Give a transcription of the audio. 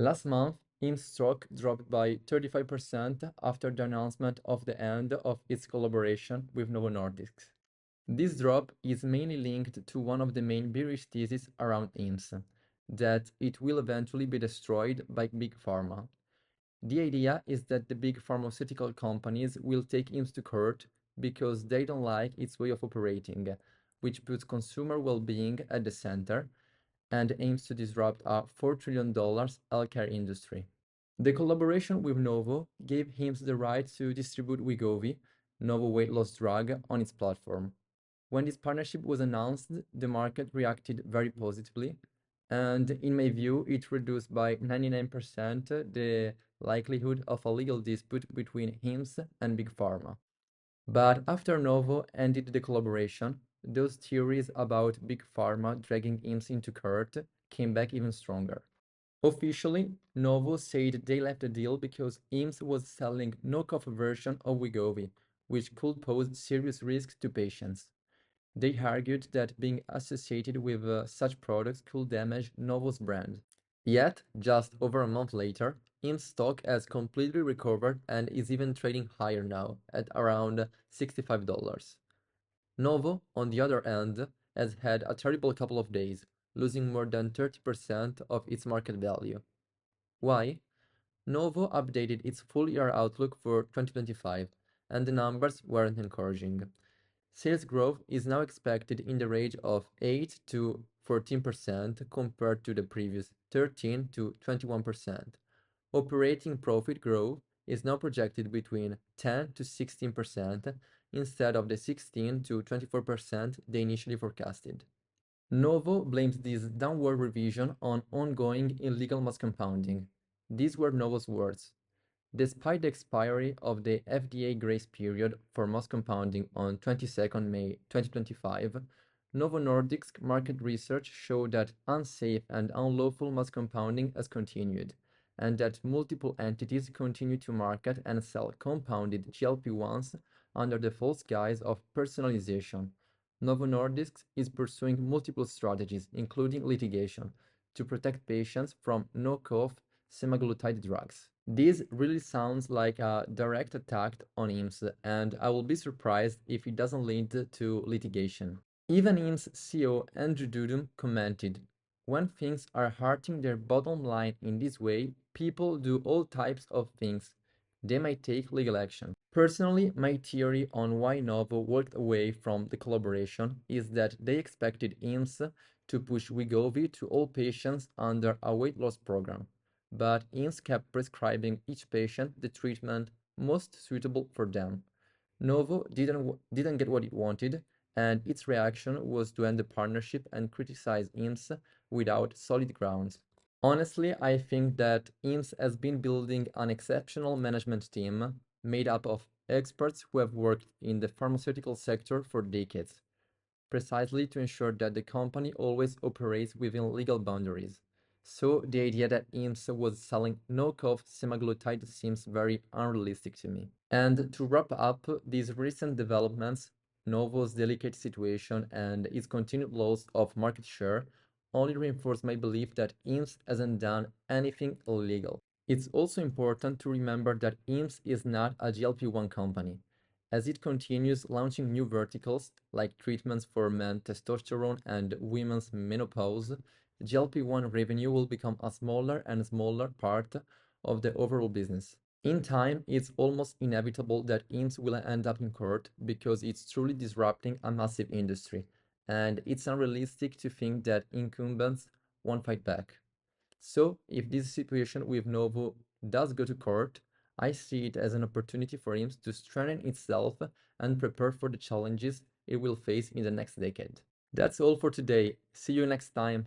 Last month, HIMS stock dropped by 35% after the announcement of the end of its collaboration with Novo Nordisk. This drop is mainly linked to one of the main bearish theses around HIMS, that it will eventually be destroyed by Big Pharma. The idea is that the big pharmaceutical companies will take HIMS to court because they don't like its way of operating, which puts consumer well-being at the center and aims to disrupt a $4 trillion healthcare industry. The collaboration with Novo gave HIMS the right to distribute Wegovy, Novo weight loss drug, on its platform. When this partnership was announced, the market reacted very positively, and in my view, it reduced by 99% the likelihood of a legal dispute between HIMS and Big Pharma. But after Novo ended the collaboration, those theories about Big Pharma dragging HIMS into court came back even stronger. Officially, Novo said they left the deal because HIMS was selling knockoff version of Wegovy, which could pose serious risks to patients. They argued that being associated with such products could damage Novo's brand. Yet, just over a month later, IM's stock has completely recovered and is even trading higher now, at around $65. Novo, on the other hand, has had a terrible couple of days, losing more than 30% of its market value. Why? Novo updated its full-year outlook for 2025, and the numbers weren't encouraging. Sales growth is now expected in the range of 8 to 14% compared to the previous 13 to 21%. Operating profit growth is now projected between 10 to 16% instead of the 16 to 24% they initially forecasted. Novo blames this downward revision on ongoing illegal mass compounding. These were Novo's words. Despite the expiry of the FDA grace period for mass compounding on 22nd May 2025, Novo Nordisk market research showed that unsafe and unlawful mass compounding has continued, and that multiple entities continue to market and sell compounded GLP-1s under the false guise of personalization. Novo Nordisk is pursuing multiple strategies, including litigation, to protect patients from knockoff semaglutide drugs. This really sounds like a direct attack on IMS, and I will be surprised if it doesn't lead to litigation. Even IMS CEO Andrew Dudum commented, "When things are hurting their bottom line in this way, people do all types of things. They might take legal action." Personally, my theory on why Novo walked away from the collaboration is that they expected IMS to push Wegovy to all patients under a weight loss program, but IMS kept prescribing each patient the treatment most suitable for them. Novo didn't get what it wanted, and its reaction was to end the partnership and criticize IMS without solid grounds. Honestly, I think that IMS has been building an exceptional management team made up of experts who have worked in the pharmaceutical sector for decades, precisely to ensure that the company always operates within legal boundaries. So the idea that IMS was selling knockoff semaglutide seems very unrealistic to me. And to wrap up these recent developments, Novo's delicate situation and its continued loss of market share only reinforce my belief that IMS hasn't done anything illegal. It's also important to remember that IMS is not a GLP-1 company. As it continues launching new verticals like treatments for men's testosterone and women's menopause, GLP-1 revenue will become a smaller and smaller part of the overall business. In time, it's almost inevitable that IMS will end up in court because it's truly disrupting a massive industry, and it's unrealistic to think that incumbents won't fight back. So, if this situation with Novo does go to court, I see it as an opportunity for IMS to strengthen itself and prepare for the challenges it will face in the next decade. That's all for today. See you next time.